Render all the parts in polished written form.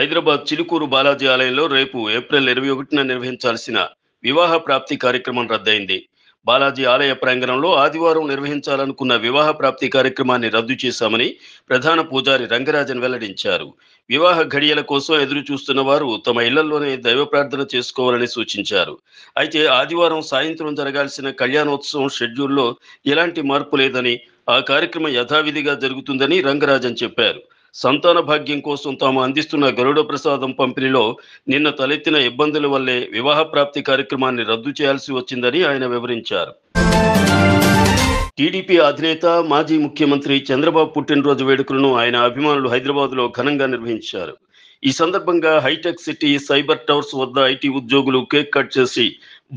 హైదరాబాద్ చిలుకూరు బాలాజీ ఆలయంలో రేపు ఏప్రిల్ 21న నిర్వహించాల్సిన వివాహ ప్రాప్తి కార్యక్రమం రద్దయింది. బాలాజీ ఆలయ ప్రాంగణంలో ఆదివారం నిర్వహించాలనుకున్న వివాహ ప్రాప్తి కార్యక్రమాన్ని రద్దు చేశామని ప్రధాన పూజారి రంగరాజన్ వెల్లడించారు. వివాహ ఘడియల కోసం ఎదురు చూస్తున్న వారు తమ ఇళ్లలోనే దైవ ప్రార్థన చేసుకోవాలని సూచించారు. అయితే ఆదివారం సాయంత్రం జరగాల్సిన కళ్యాణోత్సవం షెడ్యూల్లో ఎలాంటి మార్పు లేదని, ఆ కార్యక్రమం యథావిధిగా జరుగుతుందని రంగరాజన్ చెప్పారు. సంతాన భాగ్యం కోసం తాము అందిస్తున్న గరుడ ప్రసాదం పంపిణీలో నిన్న తలెత్తిన ఇబ్బందుల వల్లే వివాహ ప్రాప్తి కార్యక్రమాన్ని రద్దు చేయాల్సి వచ్చిందని ఆయన వివరించారు. టీడీపీ అధినేత మాజీ ముఖ్యమంత్రి చంద్రబాబు పుట్టినరోజు వేడుకలను ఆయన అభిమానులు హైదరాబాద్లో ఘనంగా నిర్వహించారు. ఈ సందర్భంగా హైటెక్ సిటీ సైబర్ టవర్స్ వద్ద ఐటీ ఉద్యోగులు కేక్ కట్ చేసి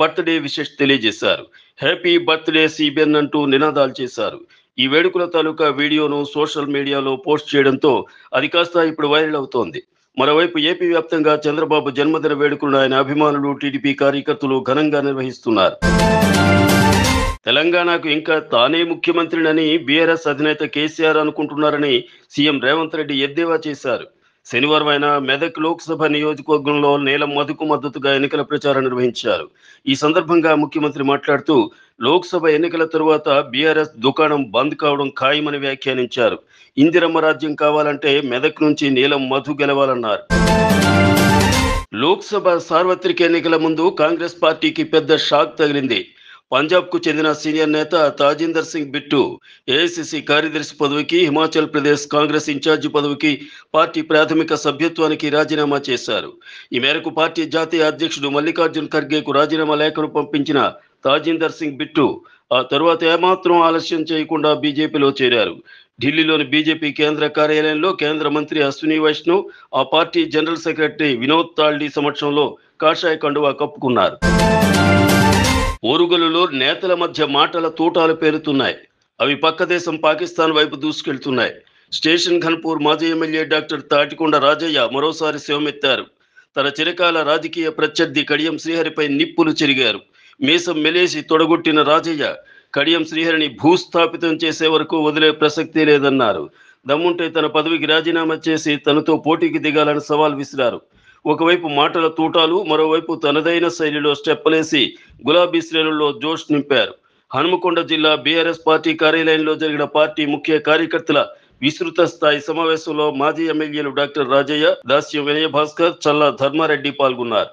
బర్త్డే విషెస్ తెలియజేశారు. హ్యాపీ బర్త్డే సిబిఎన్ అంటూ నినాదాలు చేశారు. ఈ వేడుకల తాలూకా వీడియోను సోషల్ మీడియాలో పోస్ట్ చేయడంతో అది కాస్త ఇప్పుడు వైరల్ అవుతోంది. మరోవైపు ఏపీ వ్యాప్తంగా చంద్రబాబు జన్మదిన వేడుకలను ఆయన అభిమానులు, టీడీపీ కార్యకర్తలు ఘనంగా నిర్వహిస్తున్నారు. తెలంగాణకు ఇంకా తానే ముఖ్యమంత్రినని బీఆర్ఎస్ అధినేత కేసీఆర్ అనుకుంటున్నారని సీఎం రేవంత్ రెడ్డి ఎద్దేవా చేశారు. శనివారం ఆయన మెదక్ లోక్సభ నియోజకవర్గంలో నీలం మధుకు మద్దతుగా ఎన్నికల ప్రచారం నిర్వహించారు. ఈ సందర్భంగా ముఖ్యమంత్రి మాట్లాడుతూ లోక్సభ ఎన్నికల తరువాత బీఆర్ఎస్ దుకాణం బంద్ కావడం ఖాయమని వ్యాఖ్యానించారు. ఇందిరమ్మ రాజ్యం కావాలంటే మెదక్ నుంచి నీలం మధు గెలవాలన్నారు. లోక్సభ సార్వత్రిక ఎన్నికల ముందు కాంగ్రెస్ పార్టీకి పెద్ద షాక్ తగిలింది. పంజాబ్కు చెందిన సీనియర్ నేత తాజిందర్ సింగ్ బిట్టు ఏఐసిసి కార్యదర్శి పదవికి, హిమాచల్ ప్రదేశ్ కాంగ్రెస్ ఇన్ఛార్జి పదవికి పార్టీ ప్రాథమిక సభ్యత్వానికి రాజీనామా చేశారు. ఈ మేరకు పార్టీ జాతీయ అధ్యక్షుడు మల్లికార్జున్ ఖర్గేకు రాజీనామా లేఖను పంపించిన తాజిందర్ సింగ్ బిట్టు ఆ తరువాత ఏమాత్రం ఆలస్యం చేయకుండా బీజేపీలో చేరారు. ఢిల్లీలోని బీజేపీ కేంద్ర కార్యాలయంలో కేంద్ర మంత్రి అశ్విని వైష్ణవ్, ఆ పార్టీ జనరల్ సెక్రటరీ వినోద్ తాల్డీ సమక్షంలో కాషాయ కండువా కప్పుకున్నారు. ఓరుగలులో నేతల మధ్య మాటల తూటాలు పేరుతున్నాయి. అవి పక్క దేశం పాకిస్తాన్ వైపు దూసుకెళ్తున్నాయి. స్టేషన్ ఘన్పూర్ మాజీ ఎమ్మెల్యే డాక్టర్ తాటికొండ రాజయ్య మరోసారి శివమెత్తారు. తన చిరకాల రాజకీయ ప్రత్యర్థి కడియం శ్రీహరిపై నిప్పులు చెరిగారు. మీసం మెలేసి తొడగొట్టిన రాజయ్య కడియం శ్రీహరిని భూస్థాపితం చేసే వరకు వదిలే ప్రసక్తి లేదన్నారు. దమ్ముంటే తన పదవికి రాజీనామా చేసి తనతో పోటీకి దిగాలని సవాల్ విసిరారు. ఒకవైపు మాటల తూటాలు, మరోవైపు తనదైన శైలిలో స్టెప్పలేసి గులాబీ శ్రేణుల్లో జోష్ నింపారు. హనుమకొండ జిల్లా బీఆర్ఎస్ పార్టీ కార్యాలయంలో జరిగిన పార్టీ ముఖ్య కార్యకర్తల విస్తృత స్థాయి సమావేశంలో మాజీ ఎమ్మెల్యేలు డాక్టర్ రాజయ్య, దాస్యం వినయ భాస్కర్, చల్లా ధర్మారెడ్డి పాల్గొన్నారు.